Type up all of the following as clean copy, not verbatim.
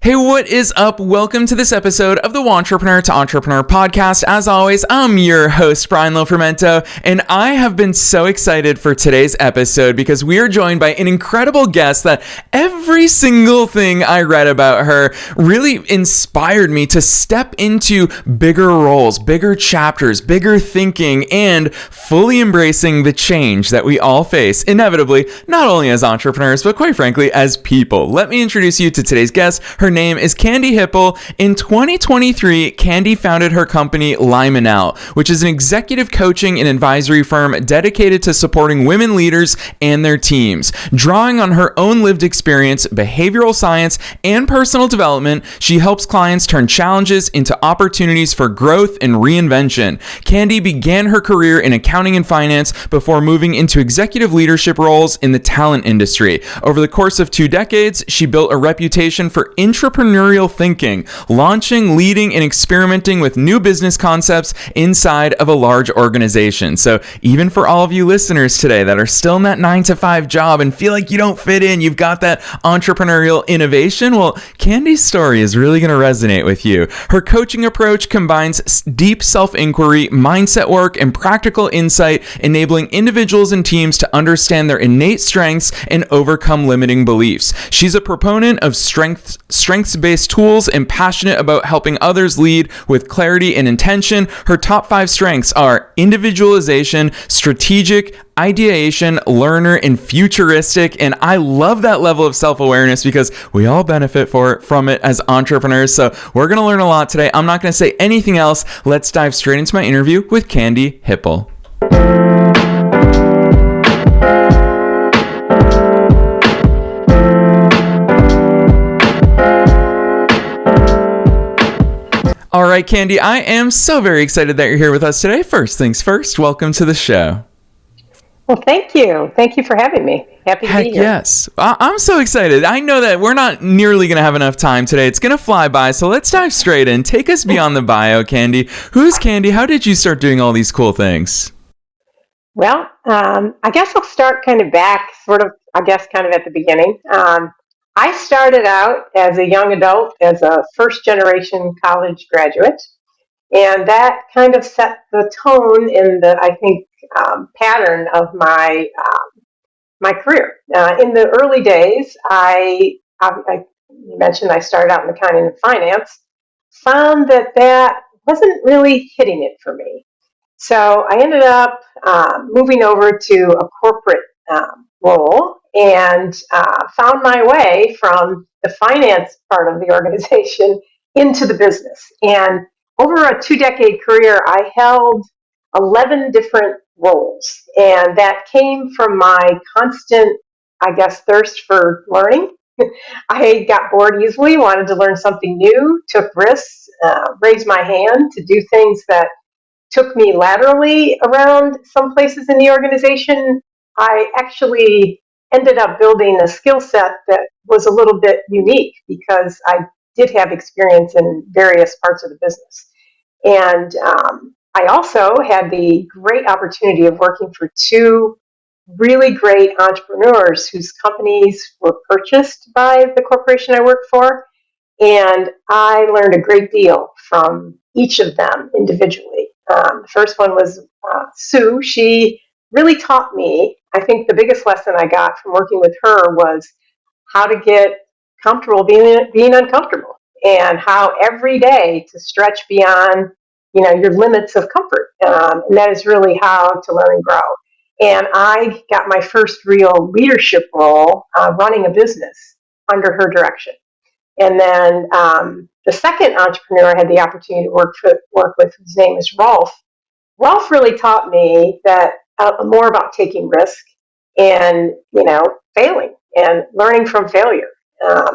Hey, what is up? Welcome to this episode of the Entrepreneur to Entrepreneur podcast. As always, I'm your host, Brian Lofermento, and I have been so excited for today's episode because we are joined by an incredible guest that every single thing I read about her really inspired me to step into bigger roles, bigger chapters, bigger thinking, and fully embracing the change that we all face inevitably, not only as entrepreneurs, but quite frankly, as people. Let me introduce you to today's guest. Her name is Candy Hipple. In 2023, Candy founded her company Limenelle, which is an executive coaching and advisory firm dedicated to supporting women leaders and their teams. Drawing on her own lived experience, behavioral science, and personal development, she helps clients turn challenges into opportunities for growth and reinvention. Candy began her career in accounting and finance before moving into executive leadership roles in the talent industry. Over the course of 2 decades, she built a reputation for entrepreneurial thinking, launching, leading, and experimenting with new business concepts inside of a large organization. So even for all of you listeners today that are still in that 9-to-5 job and feel like you don't fit in, you've got that entrepreneurial innovation, well, Candy's story is really going to resonate with you. Her coaching approach combines deep self-inquiry, mindset work, and practical insight, enabling individuals and teams to understand their innate strengths and overcome limiting beliefs. She's a proponent of strengths-based tools and passionate about helping others lead with clarity and intention. Her top 5 strengths are individualization, strategic, ideation, learner, and futuristic. And I love that level of self-awareness because we all benefit from it as entrepreneurs. So we're going to learn a lot today. I'm not going to say anything else. Let's dive straight into my interview with Candy Hipple. All right, Candy, I am so very excited that you're here with us today. First things first, welcome to the show. Well, thank you. Thank you for having me. Happy to be here. Yes. I'm so excited. I know that we're not nearly going to have enough time today. It's going to fly by, so let's dive straight in. Take us beyond the bio, Candy. Who's Candy? How did you start doing all these cool things? Well, I guess I'll start kind of back, kind of at the beginning. I started out as a young adult, as a first-generation college graduate, and that kind of set the tone in the, I think, pattern of my career. In the early days, you mentioned I started out in accounting and finance, found that wasn't really hitting it for me. So I ended up moving over to a corporate role and found my way from the finance part of the organization into the business. And over a 2-decade career, I held 11 different roles. And that came from my constant, thirst for learning. I got bored easily, wanted to learn something new, took risks, raised my hand to do things that took me laterally around some places in the organization. I actually ended up building a skill set that was a little bit unique because I did have experience in various parts of the business. And I also had the great opportunity of working for 2 really great entrepreneurs whose companies were purchased by the corporation I worked for. And I learned a great deal from each of them individually. The first one was Sue. She really taught me, I think the biggest lesson I got from working with her was how to get comfortable being uncomfortable, and how every day to stretch beyond your limits of comfort. And that is really how to learn and grow. And I got my first real leadership role running a business under her direction. And then the second entrepreneur I had the opportunity to work with, whose name is Rolf. Rolf really taught me that more about taking risk and failing and learning from failure.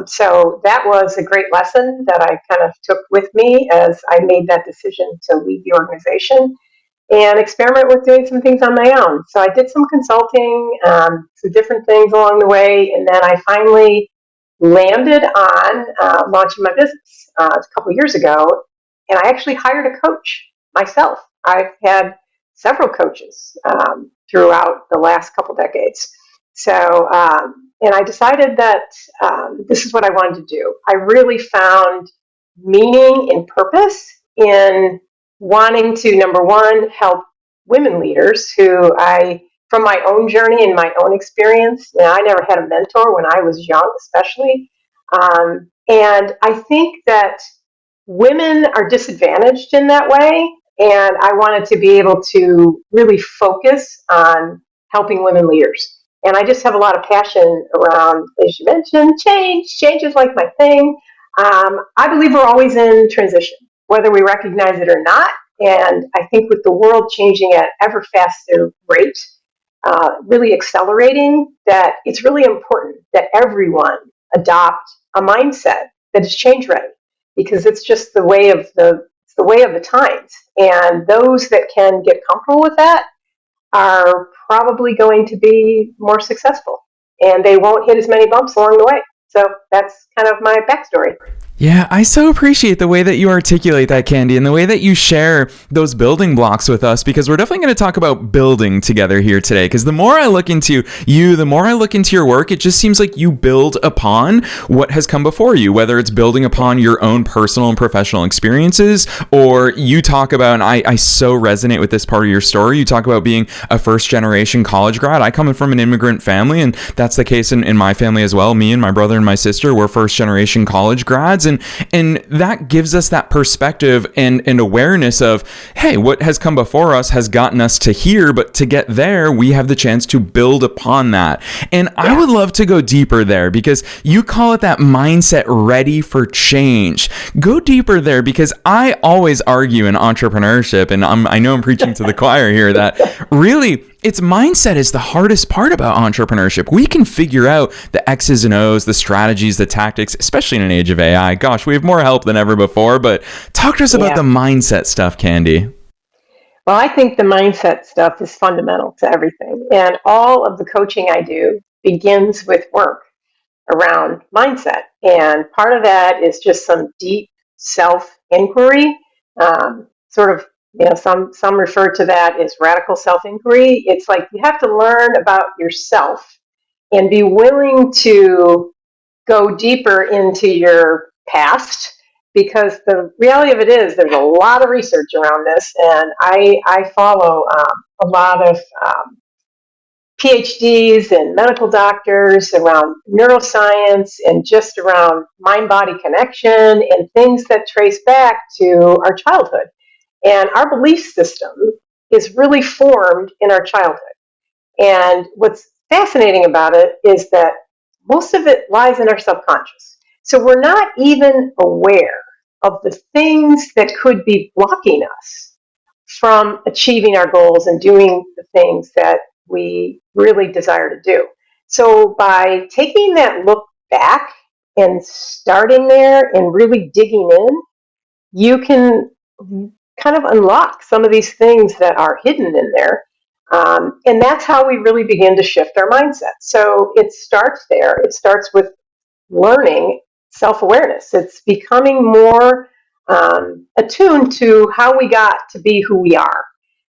So that was a great lesson that I kind of took with me as I made that decision to leave the organization and experiment with doing some things on my own. So I did some consulting, some different things along the way, and then I finally landed on launching my business a couple years ago, and I actually hired a coach myself. I've had several coaches throughout the last couple decades. So and I decided that this is what I wanted to do. I really found meaning and purpose in wanting to, number one, help women leaders who from my own journey and my own experience, I never had a mentor when I was young, especially. And I think that women are disadvantaged in that way. And I wanted to be able to really focus on helping women leaders. And I just have a lot of passion around, as you mentioned, change. Change is like my thing. I believe we're always in transition, whether we recognize it or not. And I think with the world changing at ever faster rate, really accelerating, that it's really important that everyone adopt a mindset that is change ready, because it's just the way of the times. And those that can get comfortable with that are probably going to be more successful, and they won't hit as many bumps along the way. So that's kind of my backstory. Yeah, I so appreciate the way that you articulate that, Candy, and the way that you share those building blocks with us, because we're definitely going to talk about building together here today. Because the more I look into you, the more I look into your work, it just seems like you build upon what has come before you, whether it's building upon your own personal and professional experiences, or you talk about, and I so resonate with this part of your story, you talk about being a first-generation college grad. I come from an immigrant family, and that's the case in my family as well. Me and my brother and my sister were first-generation college grads. And that gives us that perspective and awareness of, hey, what has come before us has gotten us to here, but to get there, we have the chance to build upon that. And I would love to go deeper there, because you call it that mindset ready for change. Go deeper there, because I always argue in entrepreneurship, and I know I'm preaching to the choir here, that really, it's mindset is the hardest part about entrepreneurship. We can figure out the X's and O's, the strategies, the tactics, especially in an age of AI. Gosh, we have more help than ever before, but talk to us about the mindset stuff, Candy. Well, I think the mindset stuff is fundamental to everything. And all of the coaching I do begins with work around mindset. And part of that is just some deep self-inquiry, sort of. Some refer to that as radical self-inquiry. It's like you have to learn about yourself and be willing to go deeper into your past, because the reality of it is there's a lot of research around this, and I follow a lot of PhDs and medical doctors around neuroscience and just around mind-body connection and things that trace back to our childhood. And our belief system is really formed in our childhood. And what's fascinating about it is that most of it lies in our subconscious. So we're not even aware of the things that could be blocking us from achieving our goals and doing the things that we really desire to do. So by taking that look back and starting there and really digging in, you can kind of unlock some of these things that are hidden in there. And that's how we really begin to shift our mindset. So it starts there. It starts with learning self-awareness. It's becoming more attuned to how we got to be who we are.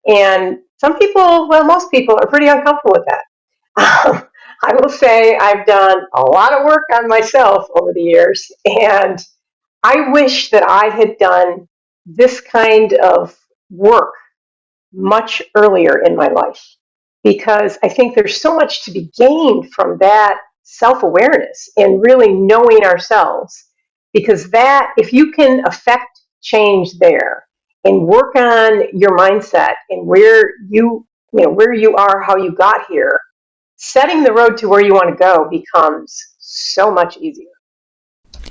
And some people, well, most people are pretty uncomfortable with that. I will say I've done a lot of work on myself over the years, and I wish that I had done this kind of work much earlier in my life, because I think there's so much to be gained from that self-awareness and really knowing ourselves, because that, if you can affect change there and work on your mindset and where you are, how you got here, setting the road to where you want to go becomes so much easier.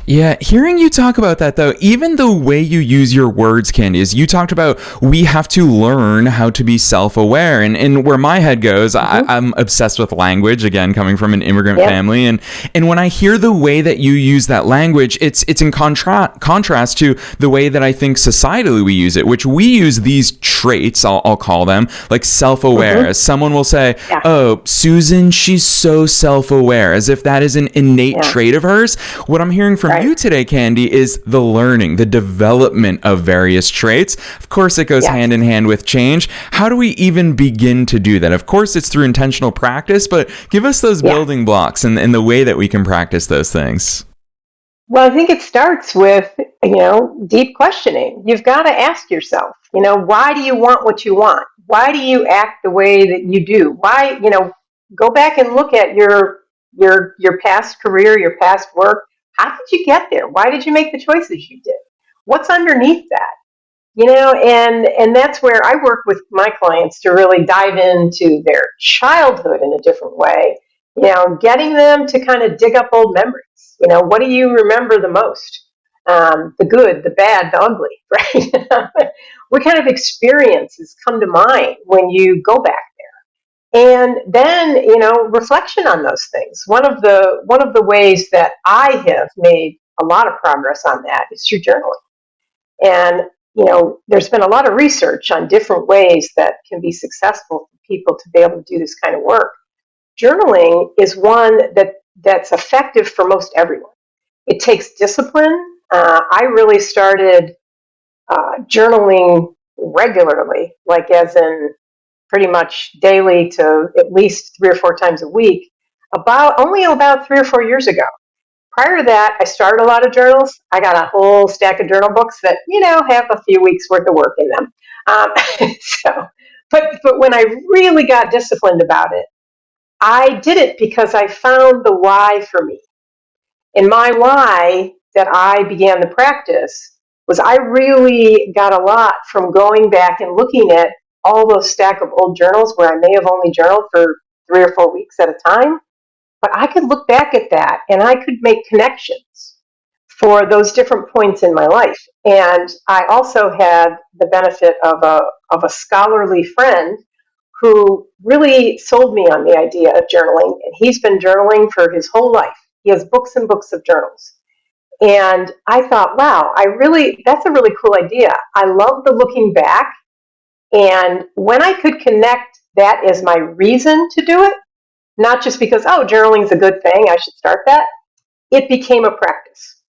Yeah, hearing you talk about that, though, even the way you use your words, Candy, is you talked about we have to learn how to be self-aware. And where my head goes, I'm obsessed with language, again, coming from an immigrant family. And when I hear the way that you use that language, it's in contrast to the way that I think societally we use it, which we use these traits, I'll call them, like self-aware. As someone will say, oh, Susan, she's so self-aware, as if that is an innate trait of hers. What I'm hearing from for you today, Candy, is the learning, the development of various traits. Of course, it goes hand in hand with change. How do we even begin to do that? Of course, it's through intentional practice, but give us those building blocks and the way that we can practice those things. Well, I think it starts with, deep questioning. You've got to ask yourself, why do you want what you want? Why do you act the way that you do? Why, go back and look at your past career, your past work. How did you get there? Why did you make the choices you did? What's underneath that? And that's where I work with my clients to really dive into their childhood in a different way, getting them to kind of dig up old memories. What do you remember the most? The good, the bad, the ugly, right? What kind of experiences come to mind when you go back there? And then, reflection on those things. One of the ways that I have made a lot of progress on that is through journaling. And there's been a lot of research on different ways that can be successful for people to be able to do this kind of work. Journaling is one that's effective for most everyone. It takes discipline. I really started journaling regularly, like as in pretty much daily to at least 3 or 4 times a week, only about 3 or 4 years ago. Prior to that, I started a lot of journals. I got a whole stack of journal books that, have a few weeks worth of work in them. But when I really got disciplined about it, I did it because I found the why for me. And my why that I began the practice was I really got a lot from going back and looking at all those stack of old journals where I may have only journaled for 3 or 4 weeks at a time. But I could look back at that and I could make connections for those different points in my life. And I also had the benefit of a scholarly friend who really sold me on the idea of journaling. And he's been journaling for his whole life. He has books and books of journals. And I thought, wow, that's a really cool idea. I love the looking back. And when I could connect that as my reason to do it, not just because, journaling is a good thing, I should start that, it became a practice.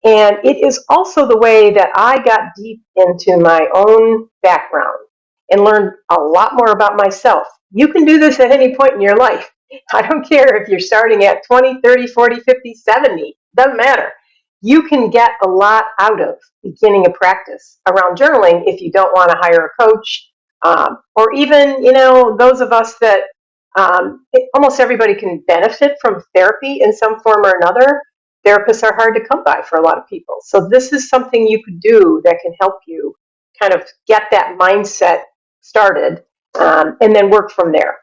And it is also the way that I got deep into my own background and learned a lot more about myself. You can do this at any point in your life. I don't care if you're starting at 20, 30, 40, 50, 70, doesn't matter. You can get a lot out of beginning a practice around journaling if you don't want to hire a coach, or even, those of us that almost everybody can benefit from therapy in some form or another. Therapists are hard to come by for a lot of people. So this is something you could do that can help you kind of get that mindset started, and then work from there.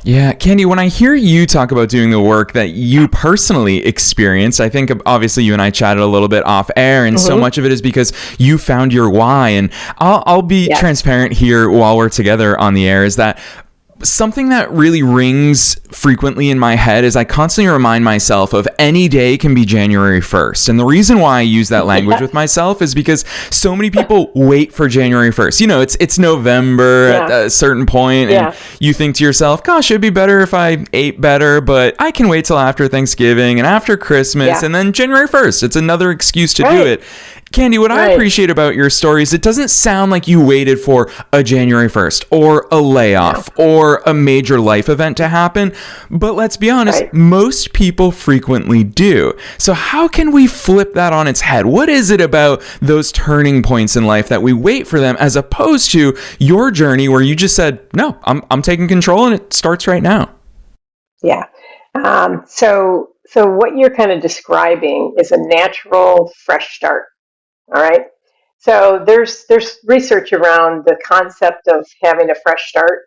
Yeah, Candy, when I hear you talk about doing the work that you personally experience, I think obviously you and I chatted a little bit off air, and so much of it is because you found your why. And I'll be transparent here while we're together on the air, is that something that really rings frequently in my head is I constantly remind myself of any day can be January 1st. And the reason why I use that language with myself is because so many people wait for January 1st. It's November at a certain point, and you think to yourself, gosh, it'd be better if I ate better, but I can wait till after Thanksgiving and after Christmas, and then January 1st. It's another excuse to do it. Candy, what I appreciate about your story is it doesn't sound like you waited for a January 1st or a layoff or a major life event to happen. But let's be honest, most people frequently do. So how can we flip that on its head? What is it about those turning points in life that we wait for them, as opposed to your journey where you just said, no, I'm taking control and it starts right now? Yeah. So what you're kind of describing is a natural, fresh start. All right. So there's research around the concept of having a fresh start.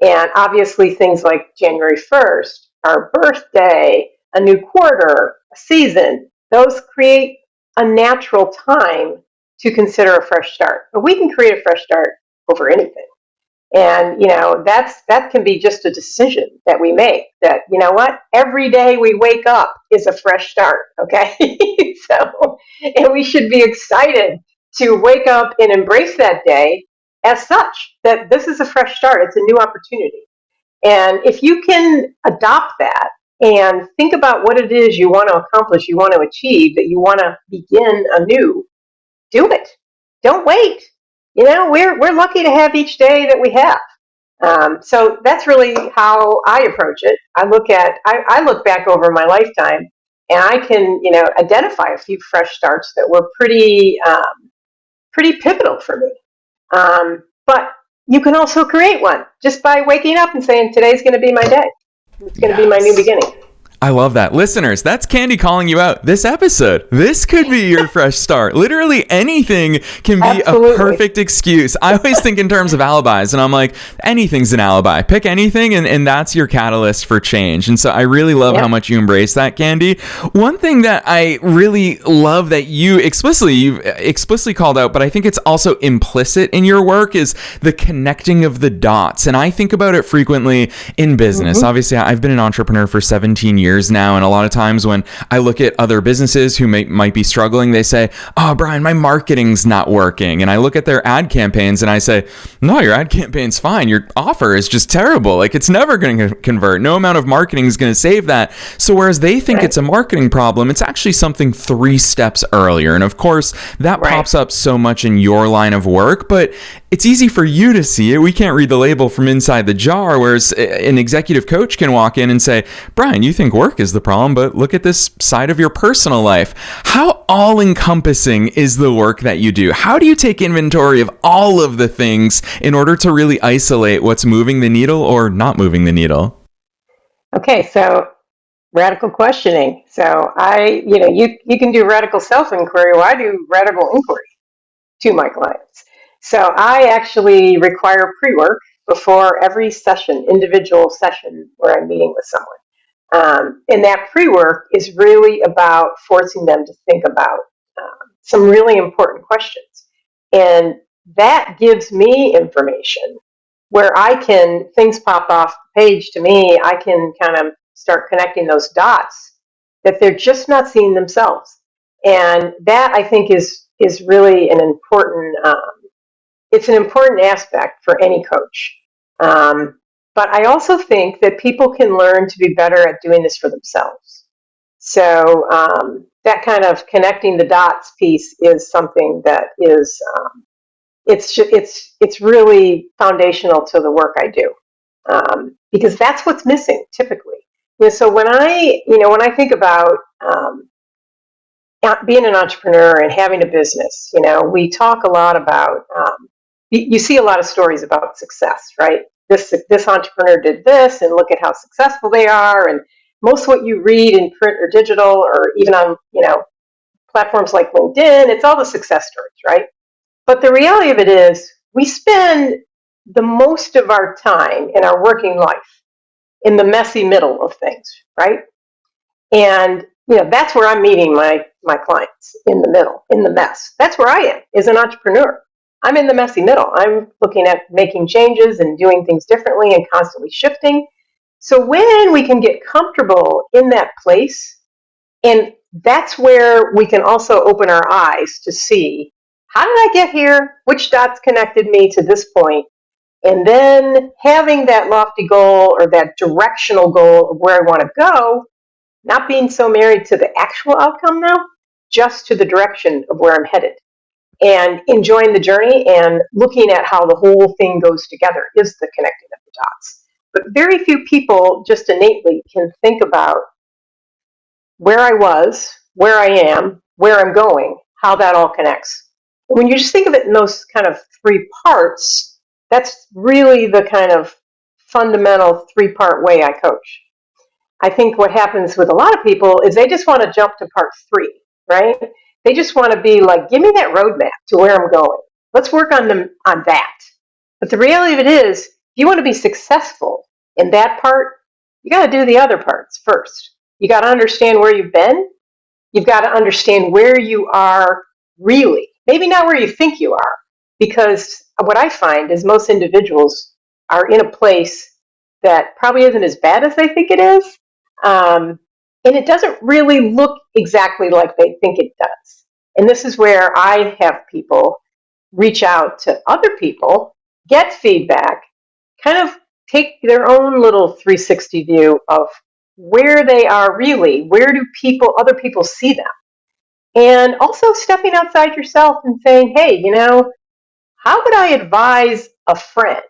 And obviously things like January 1st, our birthday, a new quarter, a season, those create a natural time to consider a fresh start. But we can create a fresh start over anything. And, that can be just a decision that we make that, every day we wake up is a fresh start. Okay. And we should be excited to wake up and embrace that day as such, that this is a fresh start. It's a new opportunity. And if you can adopt that and think about what it is you want to accomplish, you want to achieve, that you want to begin anew. Do it. Don't wait. We're lucky to have each day that we have. So that's really how I approach it. I look back over my lifetime, and I can, identify a few fresh starts that were pretty pivotal for me. But you can also create one just by waking up and saying, today's going to be my day. It's going to be my new beginning. I love that. Listeners, that's Candy calling you out. This episode, this could be your fresh start. Literally anything can be a perfect excuse. I always think in terms of alibis, and I'm like, anything's an alibi. Pick anything, and that's your catalyst for change. And so I really love how much you embrace that, Candy. One thing that I really love that you've explicitly called out, but I think it's also implicit in your work, is the connecting of the dots. And I think about it frequently in business. Mm-hmm. Obviously, I've been an entrepreneur for 17 years now, and a lot of times when I look at other businesses who might be struggling, they say, oh, Brian, my marketing's not working. And I look at their ad campaigns and I say, no, your ad campaign's fine. Your offer is just terrible. Like, it's never going to convert. No amount of marketing is going to save that. So whereas they think it's a marketing problem, it's actually something 3 steps earlier. And of course, that pops up so much in your line of work, but it's easy for you to see it. We can't read the label from inside the jar, whereas an executive coach can walk in and say, Brian, you think work is the problem, but look at this side of your personal life. How all-encompassing is the work that you do? How do you take inventory of all of the things in order to really isolate what's moving the needle or not moving the needle? Okay, so radical questioning. So you can do radical self-inquiry. Well, I do radical inquiry to my clients. So I actually require pre-work before every session, individual session where I'm meeting with someone. And that pre-work is really about forcing them to think about some really important questions. And that gives me information where things pop off the page to me, I can kind of start connecting those dots that they're just not seeing themselves. And that, I think, is really an important it's an important aspect for any coach. But I also think that people can learn to be better at doing this for themselves. So that kind of connecting the dots piece is something that is, it's really foundational to the work I do, because that's what's missing typically. So when I think about being an entrepreneur and having a business, we talk a lot about. You see a lot of stories about success, right? This entrepreneur did this, and look at how successful they are. And most of what you read in print or digital, or even on platforms like LinkedIn, it's all the success stories, right? But the reality of it is, we spend the most of our time in our working life in the messy middle of things, right? And that's where I'm meeting my clients, in the middle, in the mess. That's where I am as an entrepreneur. I'm in the messy middle. I'm looking at making changes and doing things differently and constantly shifting. So when we can get comfortable in that place, and that's where we can also open our eyes to see, how did I get here? Which dots connected me to this point? And then having that lofty goal or that directional goal of where I want to go, not being so married to the actual outcome now, just to the direction of where I'm headed. And enjoying the journey and looking at how the whole thing goes together is the connecting of the dots. But very few people just innately can think about where I was, where I am, where I'm going, how that all connects. And when you just think of it in those kind of 3 parts, that's really the kind of fundamental 3-part way I coach. I think what happens with a lot of people is they just want to jump to part 3, right? They just want to be like, give me that roadmap to where I'm going. Let's work on that. But the reality of it is, if you want to be successful in that part, you got to do the other parts first. You got to understand where you've been. You've got to understand where you are really. Maybe not where you think you are. Because what I find is most individuals are in a place that probably isn't as bad as they think it is. And it doesn't really look exactly like they think it does. And this is where I have people reach out to other people, get feedback, kind of take their own little 360 view of where they are really, where do other people see them? And also stepping outside yourself and saying, hey, how would I advise a friend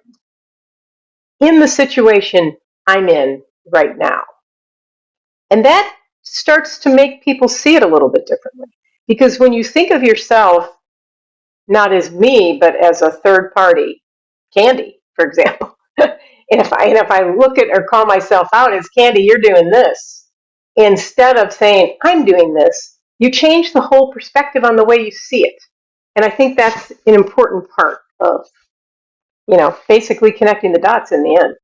in the situation I'm in right now? And that starts to make people see it a little bit differently. Because when you think of yourself not as me, but as a third party, Candy, for example, and if I look at or call myself out as Candy, you're doing this, instead of saying I'm doing this, you change the whole perspective on the way you see it. And I think that's an important part of, basically connecting the dots in the end.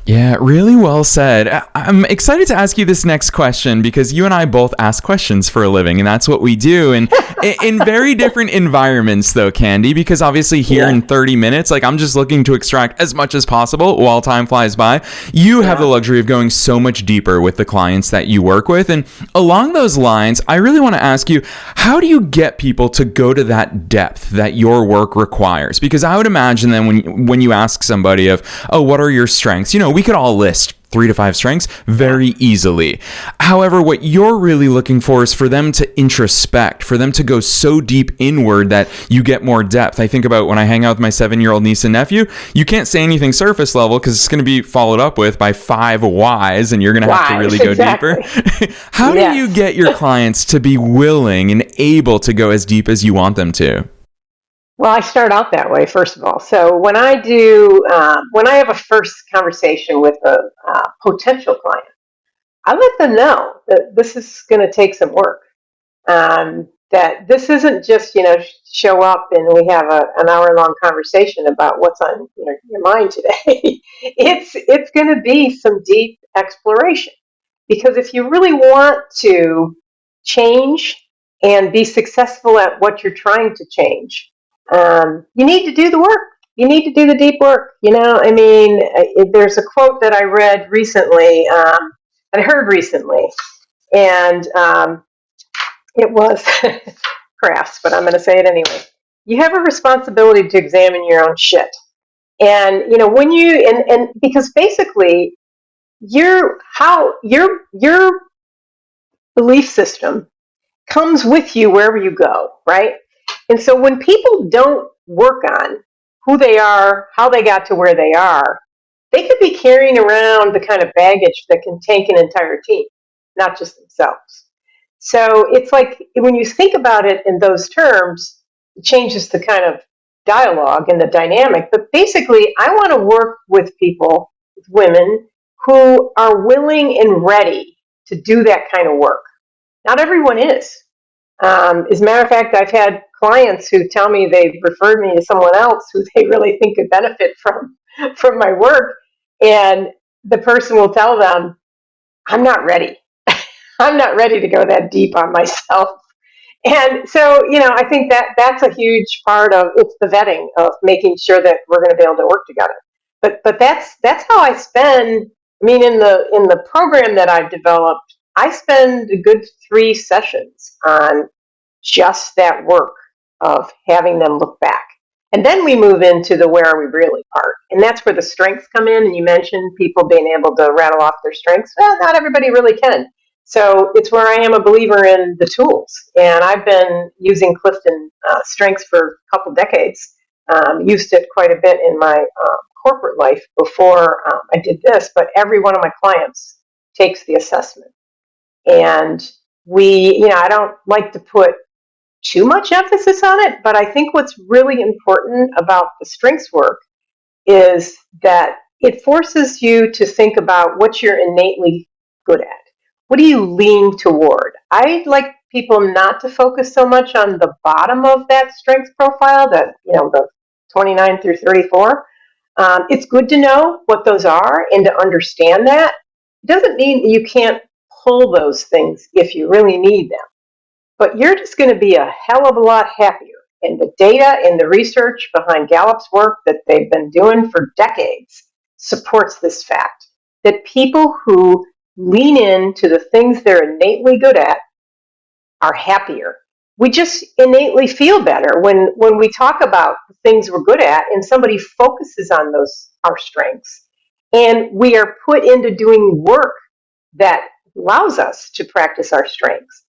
Yeah, really well said. I'm excited to ask you this next question because you and I both ask questions for a living, and that's what we do. And in very different environments, though, Candy, because obviously here in 30 minutes, like I'm just looking to extract as much as possible while time flies by. You have the luxury of going so much deeper with the clients that you work with. And along those lines, I really want to ask you, how do you get people to go to that depth that your work requires? Because I would imagine then when you ask somebody of, oh, what are your strengths? We could all list 3 to 5 strengths very easily. However, what you're really looking for is for them to introspect, for them to go so deep inward that you get more depth. I think about when I hang out with my 7-year-old niece and nephew, you can't say anything surface level because it's going to be followed up with by 5 whys and you're going to have to really go deeper. How do you get your clients to be willing and able to go as deep as you want them to? Well, I start out that way, first of all. So when I have a first conversation with a potential client, I let them know that this is going to take some work. That this isn't just, show up and we have an hour-long conversation about what's on your mind today. It's going to be some deep exploration. Because if you really want to change and be successful at what you're trying to change, you need to do the work. You need to do the deep work. There's a quote that I read recently, that I heard recently, and it was crass, but I'm going to say it anyway. You have a responsibility to examine your own shit. And, when and because basically your belief system comes with you wherever you go, right? And so when people don't work on who they are, how they got to where they are, they could be carrying around the kind of baggage that can tank an entire team, not just themselves. So it's like when you think about it in those terms, it changes the kind of dialogue and the dynamic. But basically, I want to work with people, with women, who are willing and ready to do that kind of work. Not everyone is. As a matter of fact, I've had clients who tell me they've referred me to someone else who they really think could benefit from my work, and the person will tell them, I'm not ready. I'm not ready to go that deep on myself. And so, I think that's a huge part of it's the vetting of making sure that we're going to be able to work together. But that's how I spend. In the program that I've developed, I spend a good 3 sessions on just that work of having them look back. And then we move into the where are we really part. And that's where the strengths come in. And you mentioned people being able to rattle off their strengths. Well, not everybody really can. So it's where I am a believer in the tools. And I've been using Clifton Strengths for a couple decades. Used it quite a bit in my corporate life before I did this. But every one of my clients takes the assessment. And I don't like to put too much emphasis on it, but I think what's really important about the strengths work is that it forces you to think about what you're innately good at. What do you lean toward? I'd like people not to focus so much on the bottom of that strengths profile, that the 29 through 34. It's good to know what those are and to understand that. It doesn't mean you can't pull those things if you really need them. But you're just going to be a hell of a lot happier. And the data and the research behind Gallup's work that they've been doing for decades supports this fact that people who lean into the things they're innately good at are happier. We just innately feel better when we talk about the things we're good at and somebody focuses on our strengths. And we are put into doing work that allows us to practice our strengths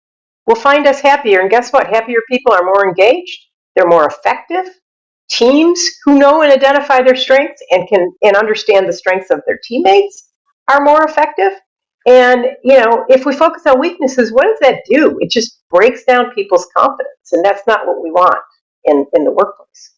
will find us happier. And guess what? Happier people are more engaged. They're more effective. Teams who know and identify their strengths and understand the strengths of their teammates are more effective. And, if we focus on weaknesses, what does that do? It just breaks down people's confidence. And that's not what we want in the workplace.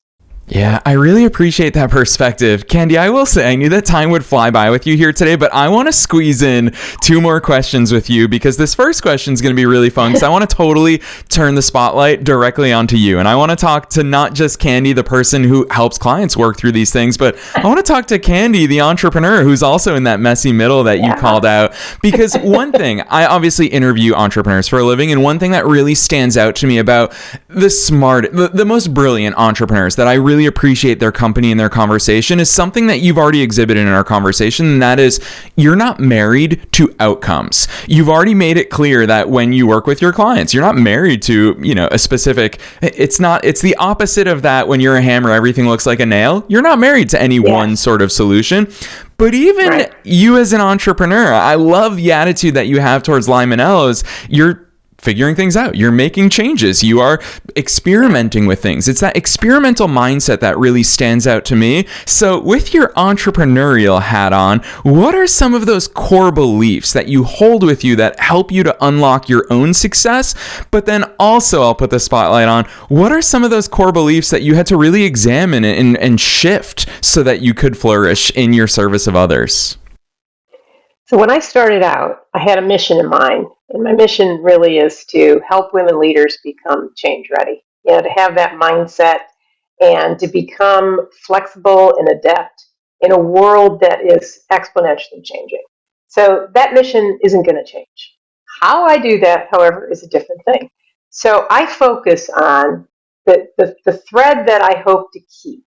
Yeah, I really appreciate that perspective. Candy, I will say, I knew that time would fly by with you here today, but I want to squeeze in 2 more questions with you because this first question is going to be really fun because I want to totally turn the spotlight directly onto you. And I want to talk to not just Candy, the person who helps clients work through these things, but I want to talk to Candy, the entrepreneur who's also in that messy middle that you called out. Because one thing, I obviously interview entrepreneurs for a living, and one thing that really stands out to me about the most brilliant entrepreneurs that I really appreciate their company and their conversation is something that you've already exhibited in our conversation, and that is you're not married to outcomes. You've already made it clear that when you work with your clients, you're not married to, a specific, it's the opposite of that. When you're a hammer, everything looks like a nail. You're not married to any one sort of solution. But even you as an entrepreneur, I love the attitude that you have towards Limenelle is you're figuring things out. You're making changes. You are experimenting with things. It's that experimental mindset that really stands out to me. So with your entrepreneurial hat on, what are some of those core beliefs that you hold with you that help you to unlock your own success? But then also, I'll put the spotlight on, what are some of those core beliefs that you had to really examine and shift so that you could flourish in your service of others? So when I started out, I had a mission in mind, and my mission really is to help women leaders become change ready. To have that mindset and to become flexible and adept in a world that is exponentially changing. So that mission isn't going to change. How I do that, however, is a different thing. So I focus on the thread that I hope to keep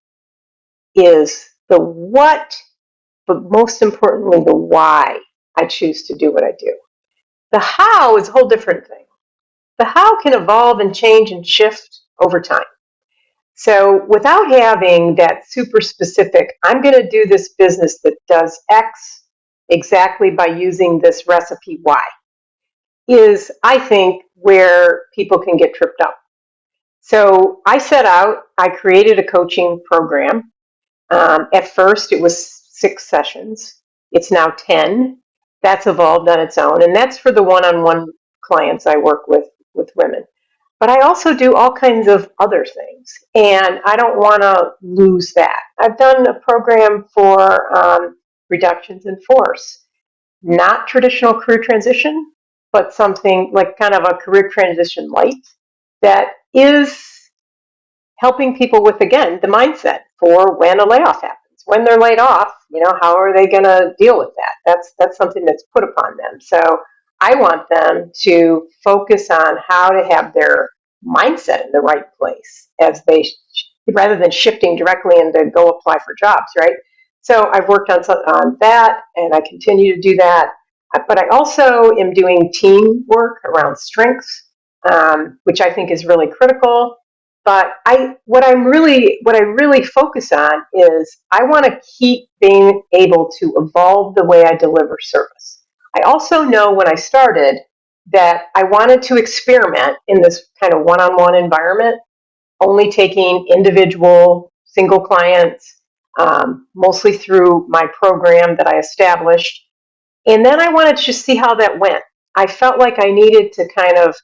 is the what, but most importantly, the why I choose to do what I do. The how is a whole different thing. The how can evolve and change and shift over time. So without having that super specific, I'm going to do this business that does X exactly by using this recipe Y, is, I think, where people can get tripped up. So I created a coaching program. At first, it was 6 sessions. It's now 10. That's evolved on its own, and that's for the one-on-one clients I work with women. But I also do all kinds of other things, and I don't want to lose that. I've done a program for reductions in force, not traditional career transition, but something like kind of a career transition light that is helping people with, again, the mindset for when a layoff happens. When they're laid off, how are they going to deal with that? That's something that's put upon them. So I want them to focus on how to have their mindset in the right place rather than shifting directly into go apply for jobs, right? So I've worked on that, and I continue to do that. But I also am doing team work around strengths, which I think is really critical. But what I really focus on is I want to keep being able to evolve the way I deliver service. I also know when I started that I wanted to experiment in this kind of one-on-one environment, only taking individual single clients, mostly through my program that I established. And then I wanted to just see how that went. I felt like I needed to kind of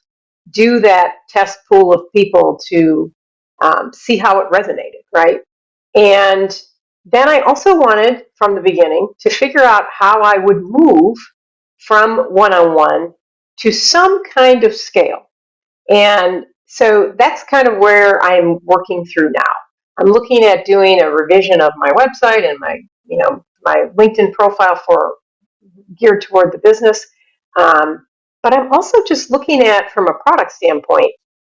do that test pool of people to see how it resonated, right? And then I also wanted, from the beginning, to figure out how I would move from one-on-one to some kind of scale. And so that's kind of where I'm working through now. I'm looking at doing a revision of my website and my LinkedIn profile geared toward the business. But I'm also just looking at, from a product standpoint,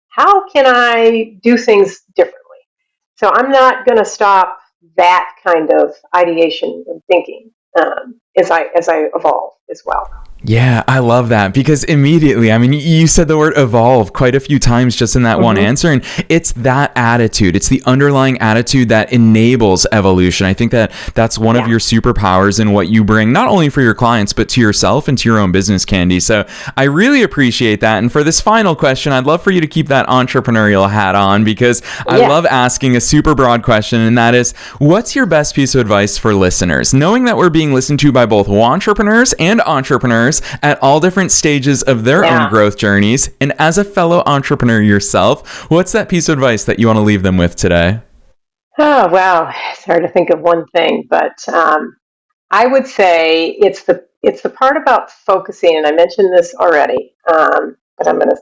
how can I do things differently? So I'm not going to stop that kind of ideation and thinking as I evolve as well. Yeah, I love that because immediately, I mean, you said the word evolve quite a few times just in that one answer. And it's that attitude. It's the underlying attitude that enables evolution. I think that that's one of your superpowers in what you bring, not only for your clients, but to yourself and to your own business, Candy. So I really appreciate that. And for this final question, I'd love for you to keep that entrepreneurial hat on because I love asking a super broad question. And that is, what's your best piece of advice for listeners? Knowing that we're being listened to by both entrepreneurs and entrepreneurs at all different stages of their own growth journeys. And as a fellow entrepreneur yourself, what's that piece of advice that you want to leave them with today? Oh, wow. It's hard to think of one thing, but I would say it's the part about focusing, and I mentioned this already, but I'm going to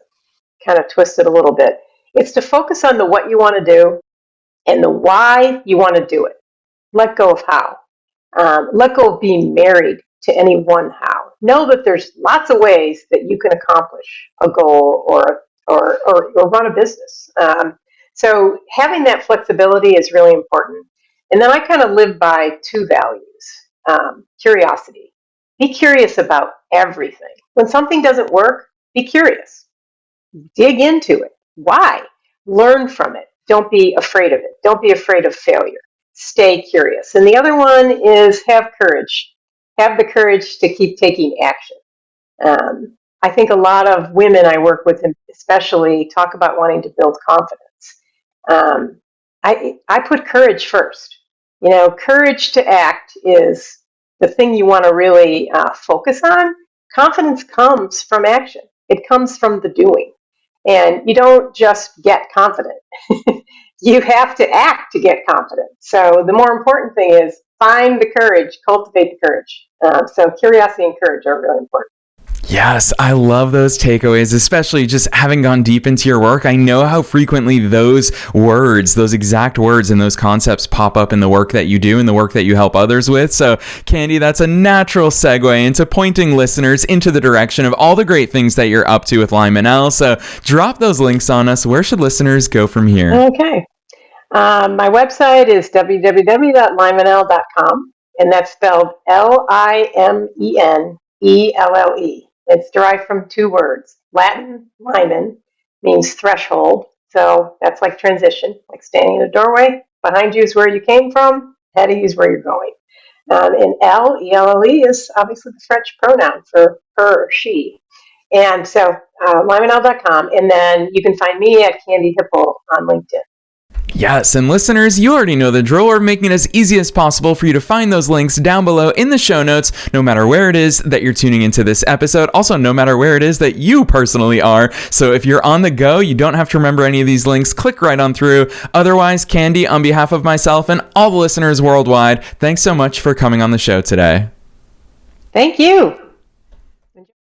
kind of twist it a little bit. It's to focus on the what you want to do and the why you want to do it. Let go of how. Let go of being married to any one how. Know that there's lots of ways that you can accomplish a goal or run a business. So having that flexibility is really important. And then I kind of live by two values. Curiosity. Be curious about everything. When something doesn't work, be curious. Dig into it. Why? Learn from it. Don't be afraid of it. Don't be afraid of failure. Stay curious. And the other one is have courage. Have the courage to keep taking action. I think a lot of women I work with, especially, talk about wanting to build confidence. I put courage first. You know, courage to act is the thing you want to really focus on. Confidence comes from action. It comes from the doing. And you don't just get confident. You have to act to get confident. So the more important thing is find the courage, cultivate the courage. So curiosity and courage are really important. Yes, I love those takeaways, especially just having gone deep into your work. I know how frequently those words, those exact words and those concepts pop up in the work that you do and the work that you help others with. So, Candy, that's a natural segue into pointing listeners into the direction of all the great things that you're up to with Limenelle. So, drop those links on us. Where should listeners go from here? Okay. My website is www.limenelle.com, and that's spelled Limenelle. It's derived from two words. Latin, limen, means threshold. So that's like transition, like standing in a doorway. Behind you is where you came from. Ahead of you is where you're going. And L-E-L-L-E, is obviously the French pronoun for her, she. And so limenelle.com. And then you can find me at Candy Hipple on LinkedIn. Yes, and listeners, you already know the drill. We're making it as easy as possible for you to find those links down below in the show notes, no matter where it is that you're tuning into this episode. Also, no matter where it is that you personally are. So if you're on the go, you don't have to remember any of these links. Click right on through. Otherwise, Candy, on behalf of myself and all the listeners worldwide, thanks so much for coming on the show today. Thank you.